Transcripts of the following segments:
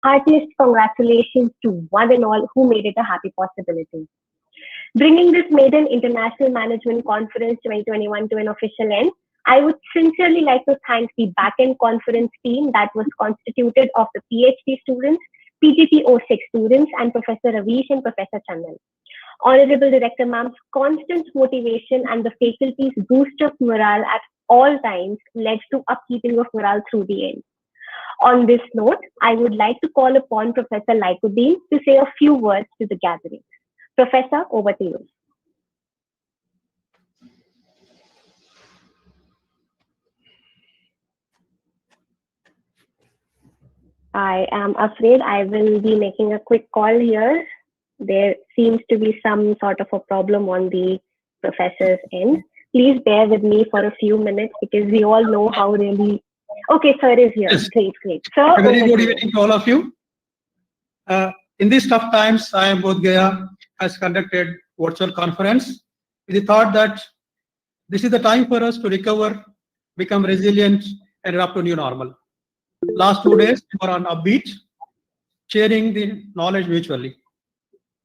Heartiest congratulations to one and all who made it a happy possibility. Bringing this maiden International Management Conference 2021 to an official end, I would sincerely like to thank the back-end conference team that was constituted of the PhD students, PGP06 students, and Professor Ravish and Professor Chandan. Honorable Director Ma'am's constant motivation and the faculty's boost of morale at all times led to upkeeping of morale through the end. On this note, I would like to call upon Professor Laikuddin to say a few words to the gathering. Professor, over to you. I am afraid I will be making a quick call here. There seems to be some sort of a problem on the professor's end. Please bear with me for a few minutes because we all know how really... Okay, sir is here. Yes. Great. Sir, a very good evening to all of you. In these tough times, IIM Bodh Gaya has conducted virtual conference with the thought that this is the time for us to recover, become resilient, and adapt to new normal. Last 2 days, we were on upbeat, sharing the knowledge mutually.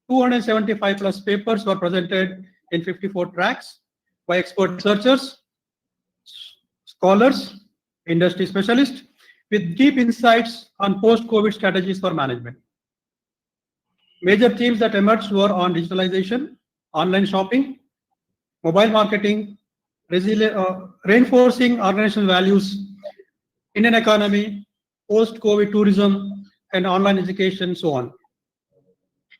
275 plus papers were presented in 54 tracks by expert researchers, scholars, industry specialists, with deep insights on post-COVID strategies for management. Major themes that emerged were on digitalization, online shopping, mobile marketing, reinforcing organizational values, Indian economy, post-COVID tourism, and online education, and so on.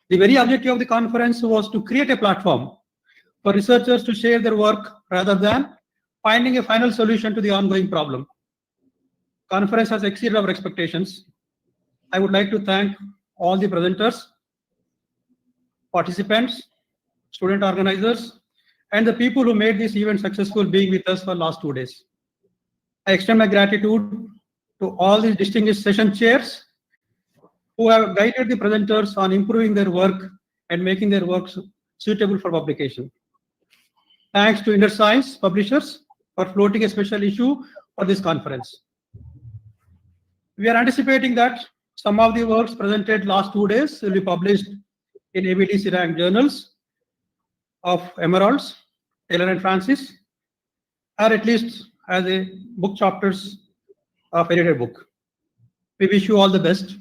The very objective of the conference was to create a platform for researchers to share their work rather than finding a final solution to the ongoing problem. Conference has exceeded our expectations. I would like to thank all the presenters, participants, student organizers, and the people who made this event successful being with us for the last 2 days. I extend my gratitude to all these distinguished session chairs who have guided the presenters on improving their work and making their works suitable for publication. Thanks to InterScience publishers for floating a special issue for this conference. We are anticipating that some of the works presented last 2 days will be published in ABDC ranked journals of Emeralds, Taylor and Francis, or at least as a book chapters of edited book. We wish you all the best.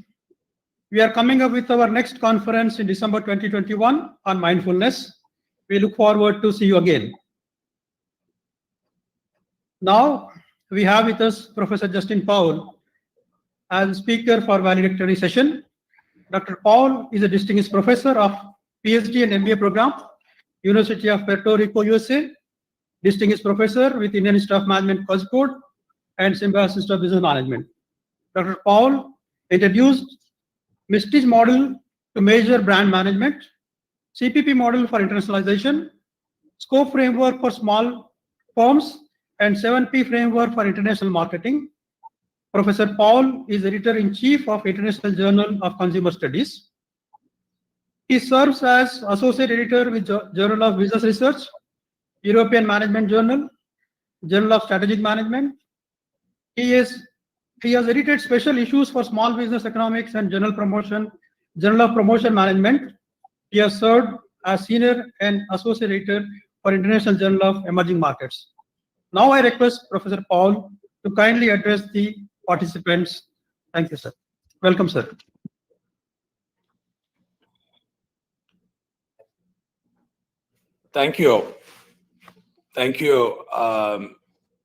We are coming up with our next conference in December 2021 on mindfulness. We look forward to see you again. Now we have with us Professor Justin Powell as speaker for valedictory session. Dr. Powell is a distinguished professor of PhD and MBA program, University of Puerto Rico, USA, distinguished professor with Indian Institute of Management Kozhikode and Symbiosis Institute of Business Management. Dr. Powell introduced Mistige model to measure brand management, CPP model for internationalization, scope framework for small firms, and 7P framework for international marketing. Professor Powell is editor-in-chief of International Journal of Consumer Studies. He serves as associate editor with Journal of Business Research, European Management Journal, Journal of Strategic Management. He has edited special issues for small business economics and Journal of Promotion Management. He has served as senior and associate editor for International Journal of Emerging Markets. Now I request Professor Powell to kindly address the participants. Thank you, sir. Welcome, sir. Thank you. Thank you,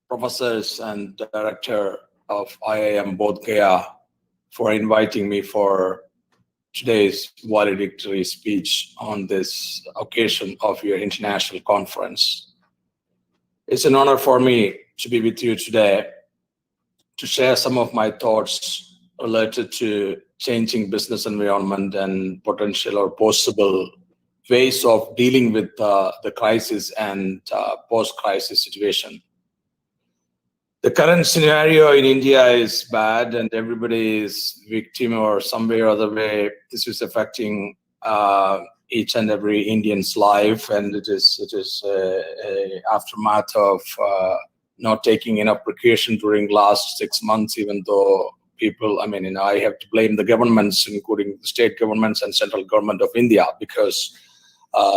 professors and director of IIM Bodh Gaya for inviting me for today's valedictory speech on this occasion of your international conference. It's an honor for me to be with you today to share some of my thoughts related to changing business environment and potential or possible ways of dealing with the crisis and post-crisis situation. The current scenario in India is bad and everybody is victim or some way or other way. This is affecting each and every Indian's life, and it is a aftermath of not taking enough precaution during last 6 months, even though people. I mean, I have to blame the governments, including the state governments and central government of India, because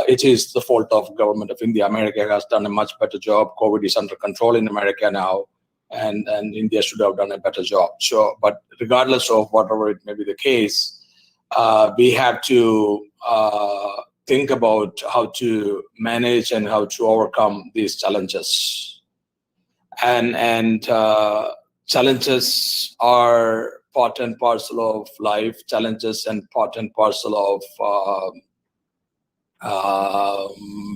it is the fault of government of India. America has done a much better job. COVID is under control in America now, and India should have done a better job. So, but regardless of whatever it may be the case, we have to think about how to manage and how to overcome these challenges. And challenges are part and parcel of life. Challenges and part and parcel of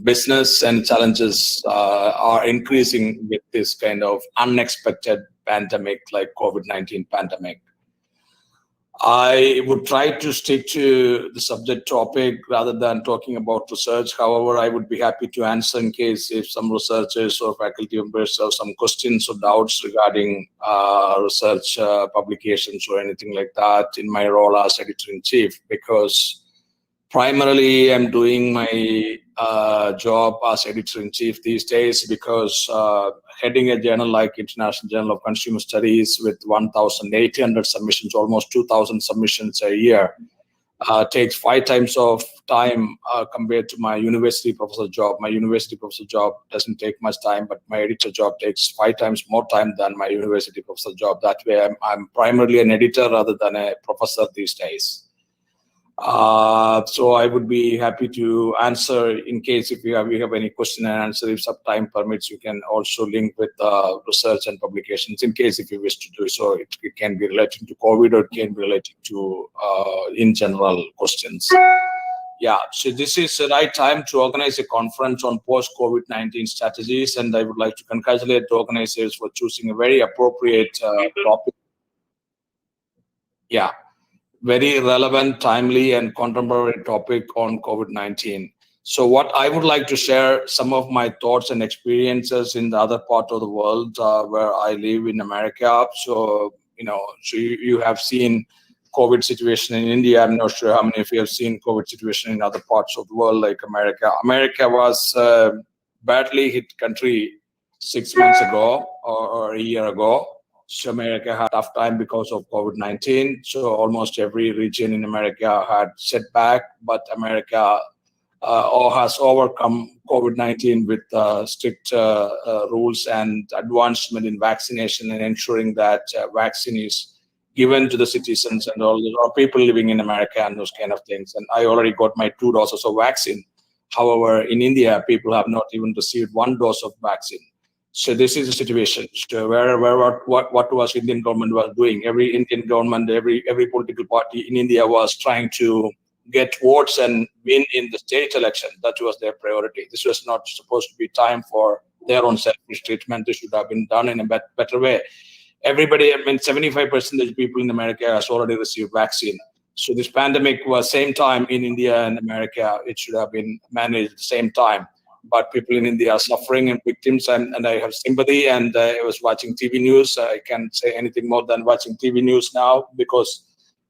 business, and challenges are increasing with this kind of unexpected pandemic like COVID-19 pandemic. I would try to stick to the subject topic rather than talking about research. However, I would be happy to answer in case if some researchers or faculty members have some questions or doubts regarding research publications or anything like that in my role as editor-in-chief, because primarily I'm doing my job as editor-in-chief these days because heading a journal like International Journal of Consumer Studies with 1,800 submissions, almost 2,000 submissions a year, takes 5 times of time compared to my university professor job. My university professor job doesn't take much time, but my editor job takes 5 times more time than my university professor job. That way, I'm primarily an editor rather than a professor these days. So I would be happy to answer in case if we have any question and answer. If some time permits, you can also link with research and publications in case if you wish to do so. It can be related to COVID or it can be related to in general questions. Yeah, so this is the right time to organize a conference on post-COVID-19 strategies, and I would like to congratulate the organizers for choosing a very appropriate topic. Yeah. Very relevant, timely, and contemporary topic on COVID-19. So what I would like to share some of my thoughts and experiences in the other part of the world where I live in America. So, so you have seen COVID situation in India. I'm not sure how many of you have seen COVID situation in other parts of the world like America. America was a badly hit country 6 months ago or a year ago. So America had a tough time because of COVID-19. So almost every region in America had setback, but America has overcome COVID-19 with strict rules and advancement in vaccination and ensuring that vaccine is given to the citizens and all the people living in America and those kind of things. And I already got my 2 doses of vaccine. However, in India, people have not even received 1 dose of vaccine. So this is the situation. So what was Indian government was doing? Every Indian government, every political party in India was trying to get votes and win in the state election. That was their priority. This was not supposed to be time for their own selfish treatment. This should have been done in a better way. Everybody, 75% of people in America has already received vaccine. So this pandemic was same time in India and America. It should have been managed at the same time. But people in India are suffering and victims, and I have sympathy. And I was watching TV news. I can't say anything more than watching TV news now, because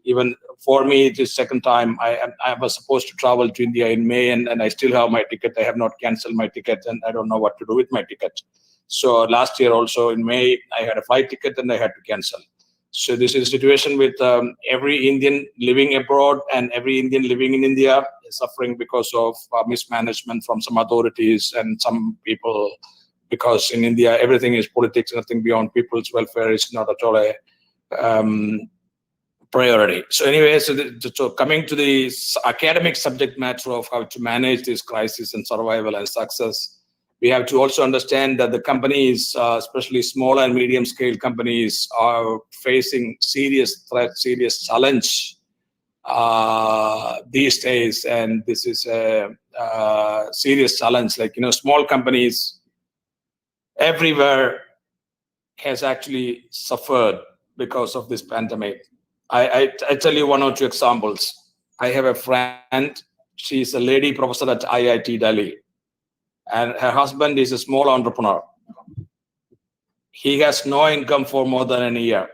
even for me, it is second time. I was supposed to travel to India in May, and I still have my ticket. I have not canceled my ticket, and I don't know what to do with my ticket. So last year also in May, I had a flight ticket and I had to cancel. So this is a situation with every Indian living abroad and every Indian living in India is suffering because of mismanagement from some authorities and some people, because in India, everything is politics, nothing beyond people's welfare is not at all a priority. So anyway, so coming to the academic subject matter of how to manage this crisis and survival and success, we have to also understand that the companies, especially small and medium scale companies, are facing serious threat, serious challenge these days. And this is a serious challenge. Like, small companies everywhere has actually suffered because of this pandemic. I tell you 1 or 2 examples. I have a friend, she's a lady professor at IIT Delhi. And her husband is a small entrepreneur. He has no income for more than a year.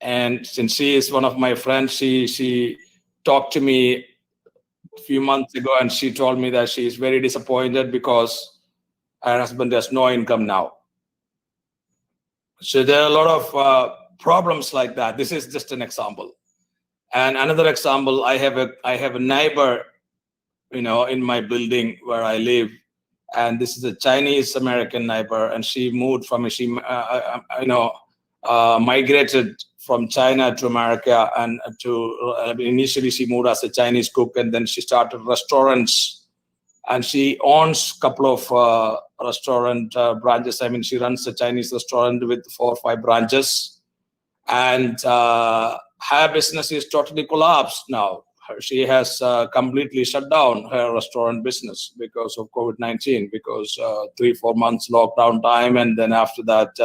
And since she is one of my friends, she talked to me a few months ago, and she told me that she is very disappointed because her husband has no income now. So there are a lot of problems like that. This is just an example. And another example, I have a neighbor, in my building where I live, and this is a Chinese American neighbor, and she moved from migrated from China to America, and initially she moved as a Chinese cook, and then she started restaurants, and she owns a couple of restaurant branches. I mean, she runs a Chinese restaurant with 4 or 5 branches, and her business is totally collapsed now. She has completely shut down her restaurant business because of COVID-19, because 3-4 months lockdown time, and then after that,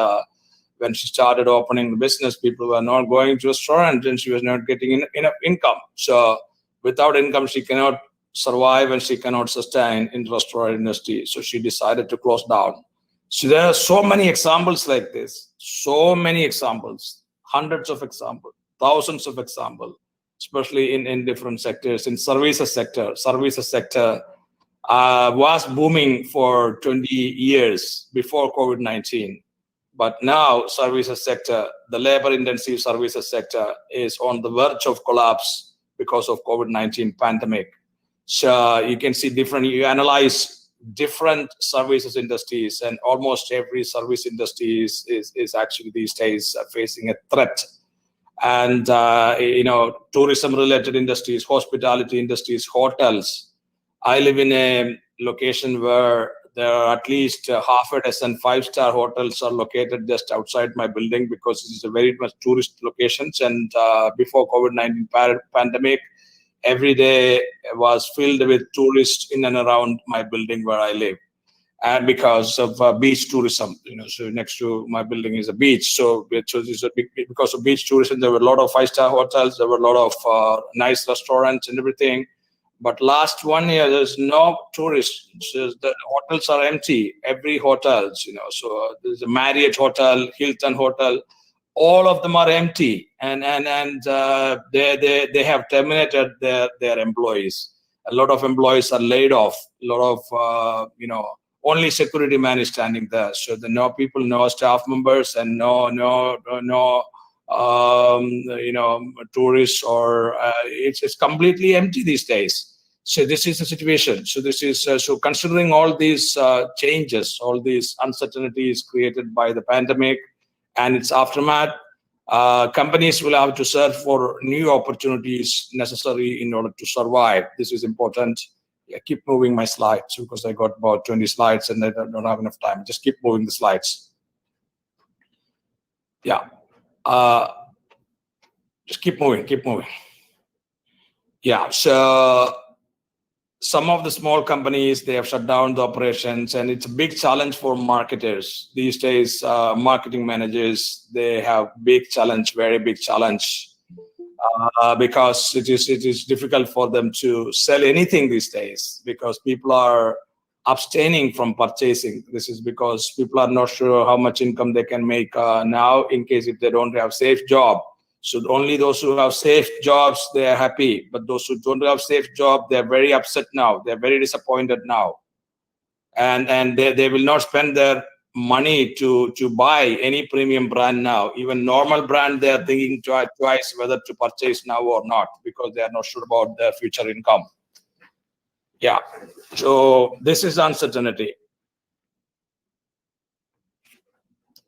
when she started opening the business, people were not going to restaurant, and she was not getting enough income. So without income, she cannot survive, and she cannot sustain in the restaurant industry. So she decided to close down. So there are so many examples like this, so many examples, hundreds of examples, thousands of examples, especially in different sectors. In services sector was booming for 20 years before COVID-19. But now services sector, the labor-intensive services sector, is on the verge of collapse because of COVID-19 pandemic. So you can see you analyze different services industries, and almost every service industry is actually these days facing a threat. And tourism-related industries, hospitality industries, hotels. I live in a location where there are at least half a dozen 5-star hotels are located just outside my building, because this is a very much tourist locations. And before COVID-19 pandemic, every day was filled with tourists in and around my building where I live. And because of beach tourism, so next to my building is a beach. So because of beach tourism, there were a lot of 5-star hotels, there were a lot of nice restaurants and everything. But last 1 year, there's no tourists. So the hotels are empty. Every hotel, so there's a Marriott hotel, Hilton hotel, all of them are empty, and they have terminated their employees. A lot of employees are laid off. A lot of only security man is standing there. So there are no people, no staff members, and no tourists, or it's completely empty these days. So this is the situation. So this is so considering all these changes, all these uncertainties created by the pandemic and its aftermath, companies will have to search for new opportunities necessary in order to survive. This is important. Yeah, keep moving my slides, because I got about 20 slides and I don't have enough time. Just keep moving the slides. Yeah. Just keep moving. Yeah, so some of the small companies, they have shut down the operations, and it's a big challenge for marketers. These days, marketing managers, they have very big challenge. Because it is difficult for them to sell anything these days, because people are abstaining from purchasing. This is because people are not sure how much income they can make now, in case if they don't have safe job. So only those who have safe jobs, they are happy. But those who don't have safe job, they are very upset now. They are very disappointed now, and they will not spend their money to buy any premium brand now. Even normal brand, they are thinking twice whether to purchase now or not, because they are not sure about their future income. Yeah, so this is uncertainty.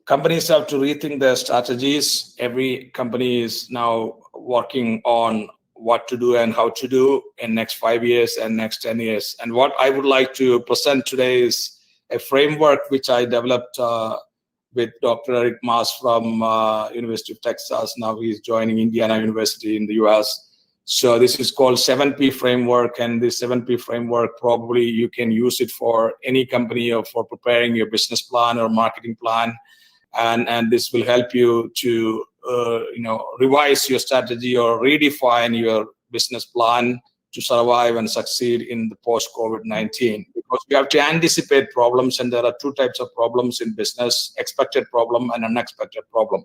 Companies have to rethink their strategies. Every company is now working on what to do and how to do in next 5 years and next 10 years. And what I would like to present today is a framework which I developed with Dr. Eric Maas from University of Texas. Now he's joining Indiana University in the US. So this is called 7P framework, and this 7P framework, probably you can use it for any company or for preparing your business plan or marketing plan. And this will help you to revise your strategy or redefine your business plan to survive and succeed in the post-COVID-19, because we have to anticipate problems, and there are 2 types of problems in business: expected problem and unexpected problem.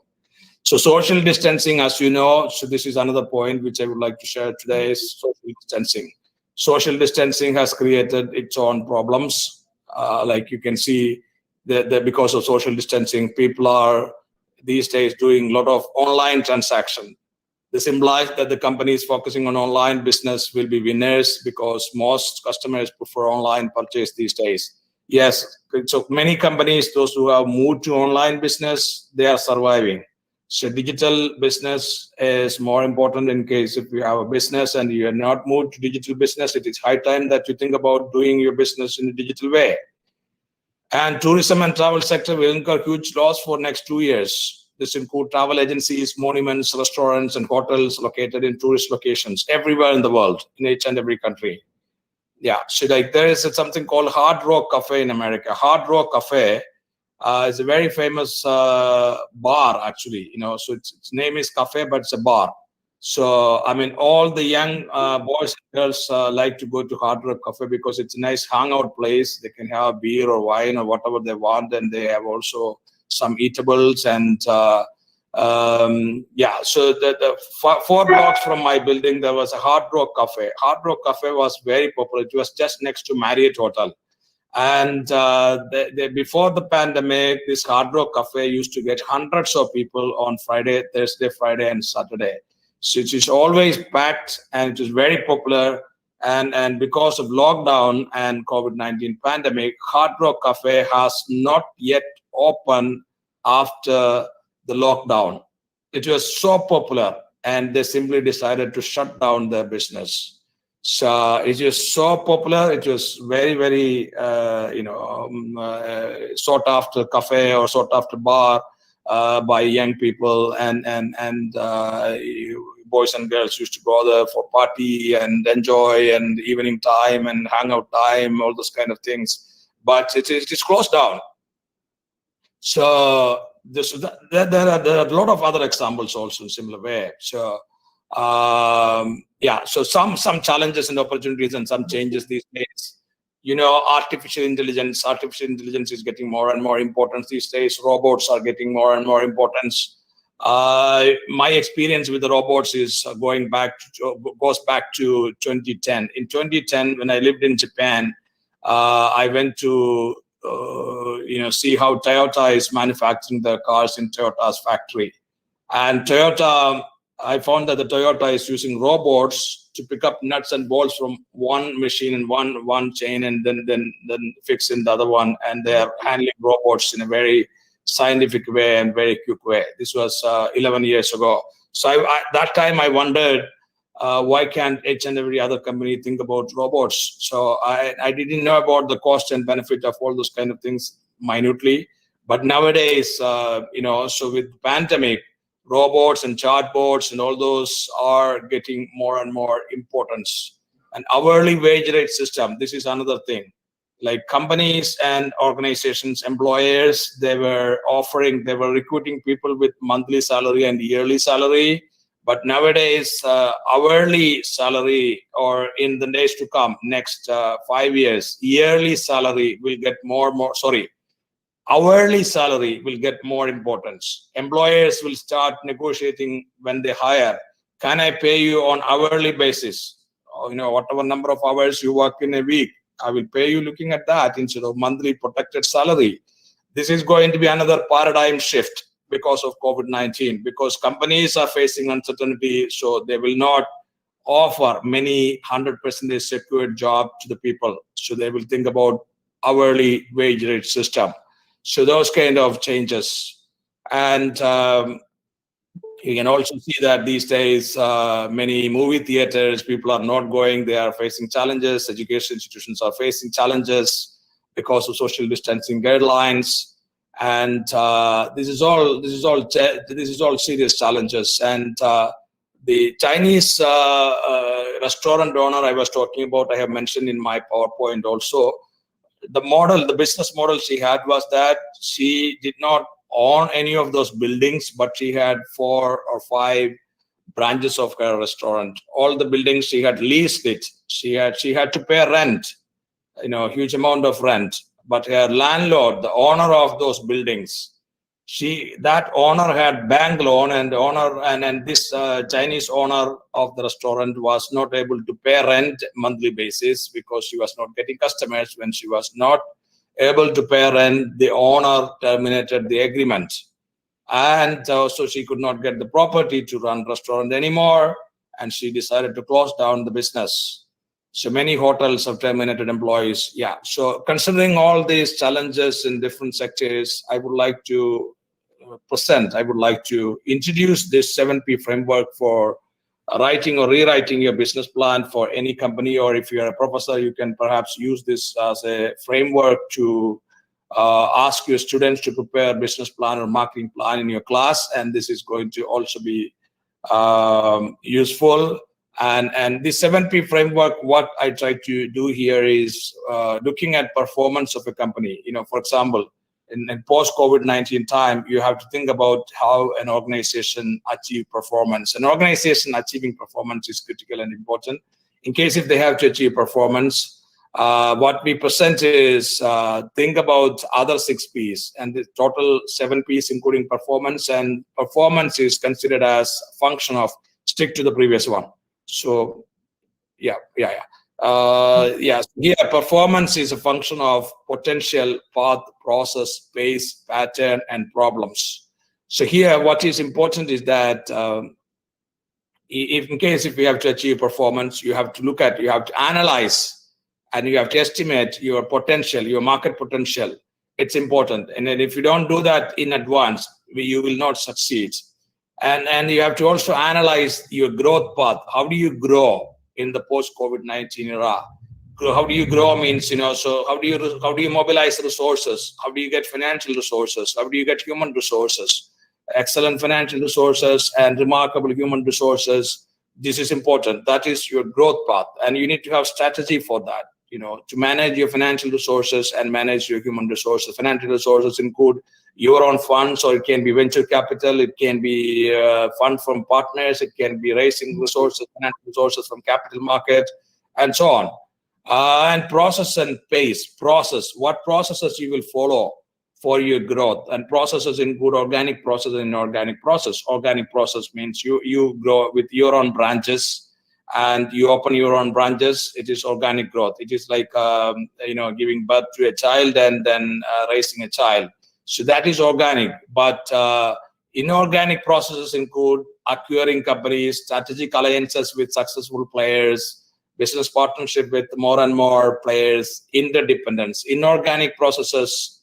So social distancing, as you know, so this is another point which I would like to share today, is social distancing. Social distancing has created its own problems. Like you can see, that because of social distancing, people are these days doing a lot of online transaction. This implies that the companies focusing on online business will be winners because most customers prefer online purchase these days. Yes, so many companies, those who have moved to online business, they are surviving. So digital business is more important in case if you have a business and you are not moved to digital business, it is high time that you think about doing your business in a digital way. And tourism and travel sector will incur huge loss for next 2 years. This includes travel agencies, monuments, restaurants, and hotels located in tourist locations everywhere in the world, in each and every country. Yeah, so like there is something called Hard Rock Cafe in America. Hard Rock Cafe is a very famous bar, actually. So its name is cafe, but it's a bar. So I mean, all the young boys and girls like to go to Hard Rock Cafe because it's a nice hangout place. They can have beer or wine or whatever they want, and they have also some eatables and yeah. So the 4 blocks from my building, there was a Hard Rock Cafe. Hard Rock Cafe was very popular. It was just next to Marriott Hotel. And before the pandemic, this Hard Rock Cafe used to get hundreds of people on Friday, Thursday, Friday, and Saturday. So it is always packed, and it is very popular. And because of lockdown and COVID-19 pandemic, Hard Rock Cafe has not yet opened after the lockdown. It was so popular, and they simply decided to shut down their business. So it was so popular. It was very, very, sought after cafe or sought after bar by young people, and boys and girls used to go there for party and enjoy and evening time and hangout time, all those kind of things. But it is closed down. So there are a lot of other examples also in similar way. So. Yeah, so some challenges and opportunities and some changes these days. Artificial intelligence is getting more and more important these days. Robots are getting more and more importance. My experience with the robots is goes back to 2010. In 2010, when I lived in Japan, I went to see how Toyota is manufacturing their cars in Toyota's factory. And Toyota, I found that the Toyota is using robots to pick up nuts and bolts from one machine and one chain, and then fix in the other one. And they are handling robots in a very scientific way and very quick way. This was 11 years ago. So that time I wondered, why can't each and every other company think about robots? So I didn't know about the cost and benefit of all those kind of things minutely. But nowadays, so with the pandemic, robots and chatbots and all those are getting more and more importance. An hourly wage rate system, this is another thing. Like companies and organizations, employers, they were recruiting people with monthly salary and yearly salary. But nowadays, hourly salary, or in the days to come, next 5 years, yearly salary will get hourly salary will get more importance. Employers will start negotiating when they hire. Can I pay you on hourly basis? Whatever number of hours you work in a week, I will pay you looking at that instead of monthly protected salary. This is going to be another paradigm shift because of COVID-19, because companies are facing uncertainty, so they will not offer many 100% secured job to the people. So they will think about hourly wage rate system. So those kind of changes. And you can also see that these days, many movie theaters, people are not going, they are facing challenges. Education institutions are facing challenges because of social distancing guidelines. And this is all serious challenges. And the Chinese restaurant owner I was talking about, I have mentioned in my PowerPoint also. The business model she had was that she did not own any of those buildings, but she had 4 or 5 branches of her restaurant. All the buildings she had leased it. She had to pay rent, huge amount of rent. But her landlord, the owner of those buildings, that owner had bank loan, and this Chinese owner of the restaurant was not able to pay rent monthly basis because she was not getting customers. When she was not able to pay rent, the owner terminated the agreement. And so she could not get the property to run restaurant anymore, and she decided to close down the business. So many hotels have terminated employees. Yeah. So considering all these challenges in different sectors, I would like to introduce this 7P framework for writing or rewriting your business plan for any company, or if you're a professor, you can perhaps use this as a framework to ask your students to prepare a business plan or marketing plan in your class, and this is going to also be useful. And this 7P framework, what I try to do here is looking at performance of a company. For example, in post-COVID-19 time, you have to think about how an organization achieve performance. An organization achieving performance is critical and important. In case if they have to achieve performance, what we present is think about other 6 Ps and the total 7 Ps, including performance. And performance is considered as a function of stick to the previous one. So, yeah. Here, performance is a function of potential, path, process, pace, pattern, and problems. So here, what is important is that if we have to achieve performance, you have to analyze, and you have to estimate your potential, your market potential. It's important. And then if you don't do that in advance, you will not succeed. And you have to also analyze your growth path. How do you grow in the post-COVID-19 era? How do you grow means, so how do you mobilize resources? How do you get financial resources? How do you get human resources? Excellent financial resources and remarkable human resources. This is important. That is your growth path. And you need to have strategy for that, to manage your financial resources and manage your human resources. Financial resources include your own funds, or it can be venture capital, it can be fund from partners, it can be raising resources, financial resources from capital market, and so on. And process and pace. What processes you will follow for your growth? And processes include organic process and inorganic process. Organic process means you grow with your own branches, and you open your own branches. It is organic growth. It is like giving birth to a child and then raising a child. So that is organic. But inorganic processes include acquiring companies, strategic alliances with successful players, business partnership with more and more players, interdependence. Inorganic processes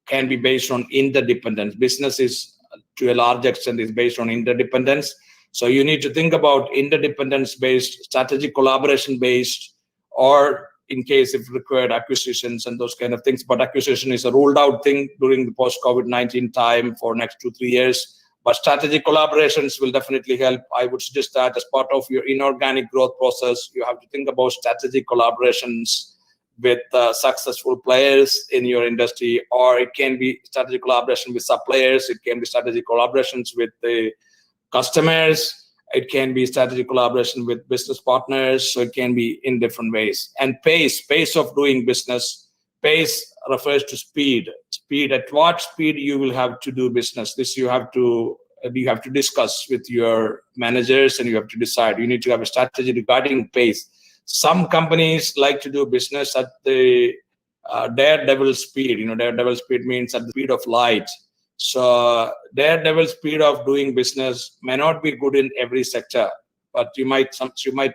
can be based on interdependence. Business is, to a large extent, is based on interdependence. So you need to think about interdependence-based, strategic collaboration-based, or in case if required, acquisitions and those kind of things. But acquisition is a ruled out thing during the post-COVID-19 time for next 2-3 years. But strategic collaborations will definitely help. I would suggest that as part of your inorganic growth process, you have to think about strategic collaborations with successful players in your industry, or it can be strategic collaboration with suppliers. It can be strategic collaborations with the customers. It can be strategic collaboration with business partners. So it can be in different ways. And pace of doing business. Pace refers to speed. At what speed you will have to do business. This you have to discuss with your managers, and you have to decide. You need to have a strategy regarding pace. Some companies like to do business at the daredevil speed. Daredevil speed means at the speed of light. So daredevil speed of doing business may not be good in every sector, but you might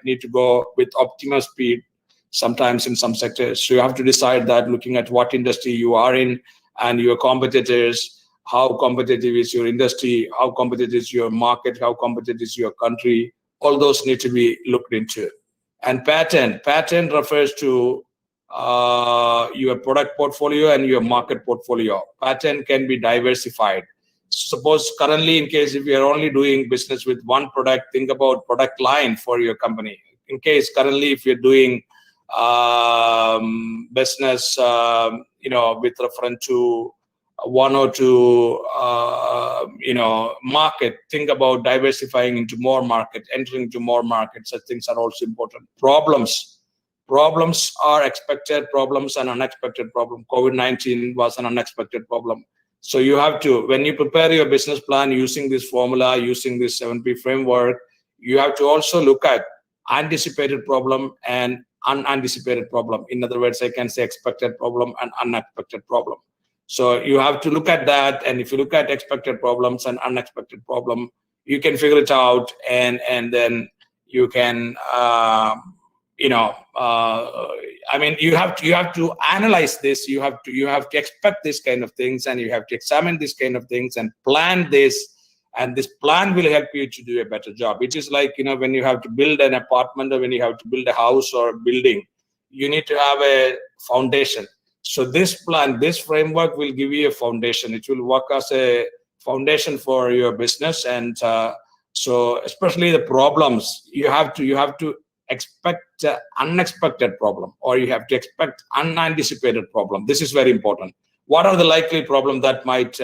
need to go with optimal speed sometimes in some sectors. So you have to decide that, looking at what industry you are in and your competitors, how competitive is your industry, how competitive is your market, how competitive is your country. All those need to be looked into. And pattern refers to your product portfolio and your market portfolio. Pattern can be diversified. Suppose currently, in case if you are only doing business with one product, think about product line for your company. In case currently, if you're doing business, with reference to one or two, market, think about diversifying into more market, entering into more markets. Such things are also important. Problems are expected problems and unexpected problem. COVID-19 was an unexpected problem. So you have to, when you prepare your business plan using this formula, using this 7P framework, you have to also look at anticipated problem and unanticipated problem. In other words, I can say expected problem and unexpected problem. So you have to look at that, and if you look at expected problems and unexpected problem, you can figure it out, and then you can I mean, you have to analyze this. You have to expect this kind of things, and you have to examine this kind of things and plan this. And this plan will help you to do a better job. It is like, when you have to build an apartment, or when you have to build a house or a building, you need to have a foundation. So this plan, this framework will give you a foundation. It will work as a foundation for your business. And so especially the problems, you have to expect unexpected problem, or you have to expect unanticipated problem. This is very important. What are the likely problems that might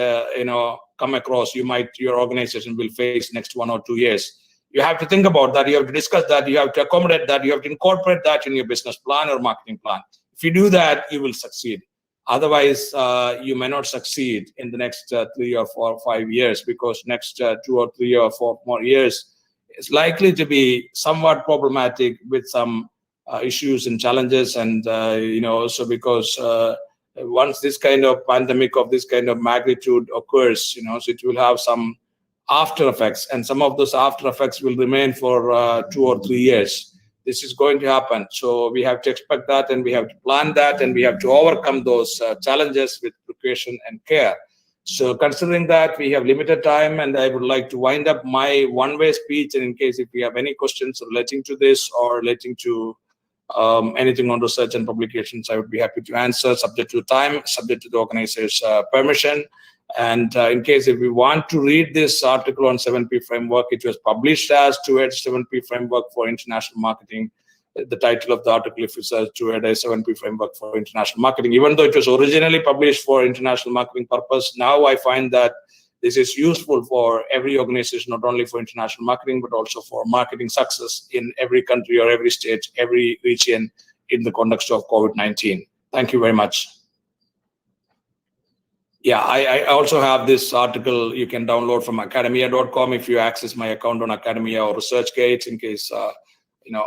come across, your organization will face next 1 or 2 years? You have to think about that. You have to discuss that. You have to accommodate that. You have to incorporate that in your business plan or marketing plan. If you do that, you will succeed. Otherwise, you may not succeed in the next 3 or 4 or 5 years, because next 2 or 3 or 4 more years is likely to be somewhat problematic with some issues and challenges. And also because once this kind of pandemic of this kind of magnitude occurs, so it will have some after effects, and some of those after effects will remain for 2 or 3 years. This is going to happen. So we have to expect that, and we have to plan that, and we have to overcome those challenges with precaution and care. So considering that we have limited time, and I would like to wind up my one-way speech, and in case if you have any questions relating to this or relating to anything on research and publications, I would be happy to answer, subject to time, subject to the organization's permission. And in case if we want to read this article on 7P framework, it was published as Towards 7P framework for international marketing. The title of the article, if it says Towards a 7P framework for international marketing, even though it was originally published for international marketing purpose, now I find that this is useful for every organization, not only for international marketing, but also for marketing success in every country or every state, every region in the context of COVID-19. Thank you very much. Yeah, I also have this article you can download from academia.com if you access my account on Academia or ResearchGate, in case,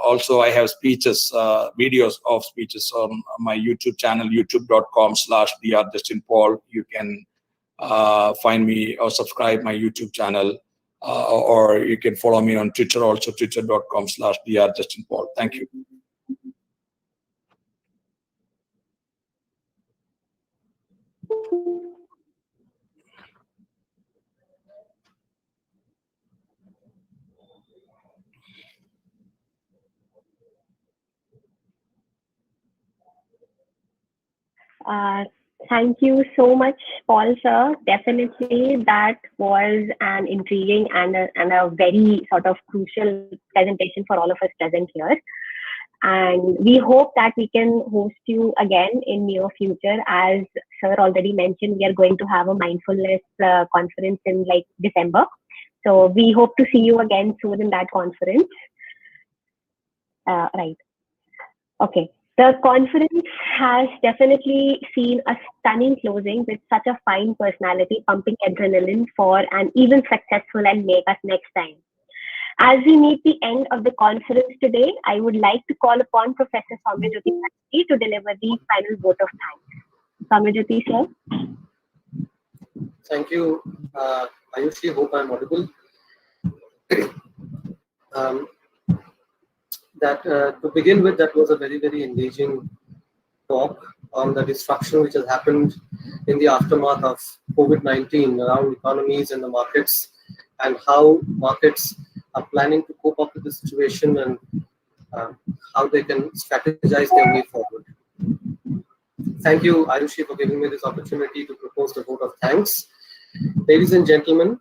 also I have speeches, videos of speeches on my YouTube channel, youtube.com/drjustinpaul. You can find me or subscribe my YouTube channel, or you can follow me on Twitter also, twitter.com/drjustinpaul. Thank you. Thank you so much, Paul, sir. Definitely, that was an intriguing and a very sort of crucial presentation for all of us present here. And we hope that we can host you again in near future. As sir already mentioned, we are going to have a mindfulness conference in like December. So we hope to see you again soon in that conference. Right. Okay. The conference has definitely seen a stunning closing with such a fine personality pumping adrenaline for an even successful and make us next time. As we meet the end of the conference today, I would like to call upon Professor Soumyajyoti to deliver the final vote of thanks. Soumyajyoti, sir. Thank you, Ayushi. Hope I'm audible. To begin with, that was a very, very engaging talk on the disruption which has happened in the aftermath of COVID-19 around economies and the markets, and how markets are planning to cope up with the situation, and how they can strategize their way forward. Thank you, Ayushi, for giving me this opportunity to propose the vote of thanks. Ladies and gentlemen,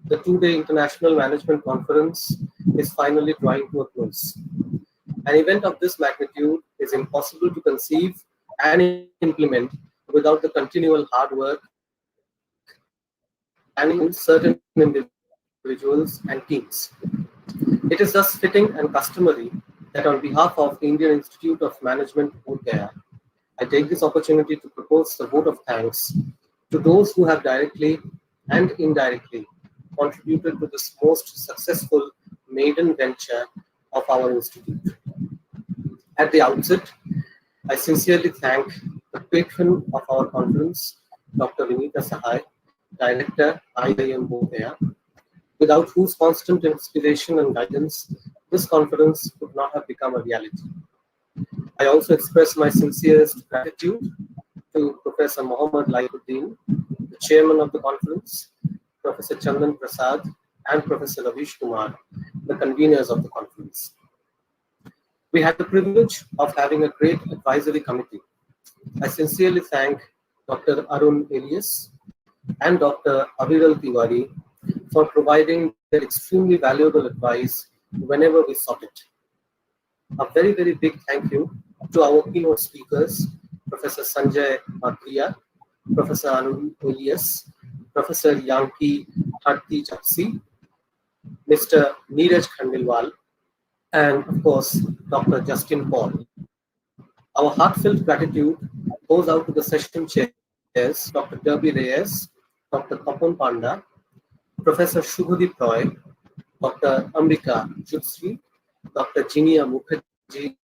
the two-day International Management Conference is finally drawing to a close. An event of this magnitude is impossible to conceive and implement without the continual hard work and certain individuals and teams. It is thus fitting and customary that on behalf of the Indian Institute of Management, Bodh Gaya, I take this opportunity to propose the vote of thanks to those who have directly and indirectly contributed to this most successful maiden venture of our institute. At the outset, I sincerely thank the patron of our conference, Dr. Vinita Sahai, Director, IIM Bodh, without whose constant inspiration and guidance, this conference could not have become a reality. I also express my sincerest gratitude to Professor Mohammad Laikuddin, the chairman of the conference, Professor Chandan Prasad, and Professor Ravish Kumar, the conveners of the conference. We had the privilege of having a great advisory committee. I sincerely thank Dr. Arun Elias and Dr. Aviral Tiwari for providing their extremely valuable advice whenever we sought it. A very, very big thank you to our keynote speakers, Professor Sanjay Madhya, Professor Arun Elias, Professor Yanki Harti Chapsi, Mr. Neeraj Khandilwal, and of course, Dr. Justin Paul. Our heartfelt gratitude goes out to the session chairs, Dr. Derby Reyes, Dr. Kapon Panda, Professor Shubhadeep Roy, Dr. Ambika Jutsri, Dr. Jinia Mukherjee,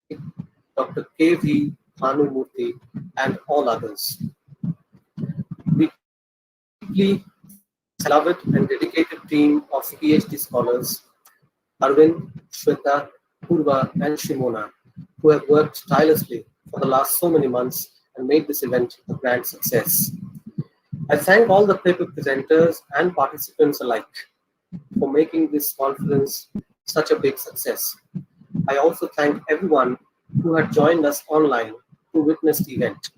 Dr. K.V. Bhanumurthy, and all others. We deeply beloved and dedicated team of PhD scholars, Arvind, Shweta, Purva, and Shimona, who have worked tirelessly for the last so many months and made this event a grand success. I thank all the paper presenters and participants alike for making this conference such a big success. I also thank everyone who had joined us online to witness the event.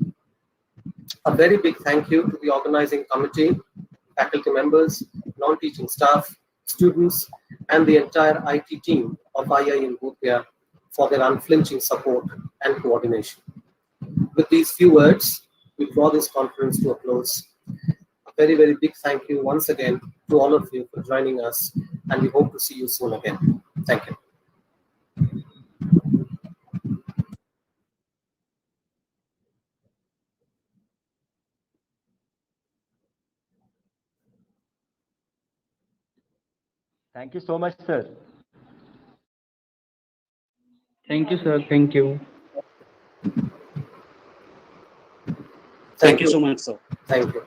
A very big thank you to the organizing committee, faculty members, non-teaching staff, students, and the entire IT team of IIM Bodh for their unflinching support and coordination. With these few words, we draw this conference to a close. A very, very big thank you once again to all of you for joining us, and we hope to see you soon again. Thank you. Thank you so much, sir. Thank you, sir. Thank you. Thank you so much, sir. Thank you.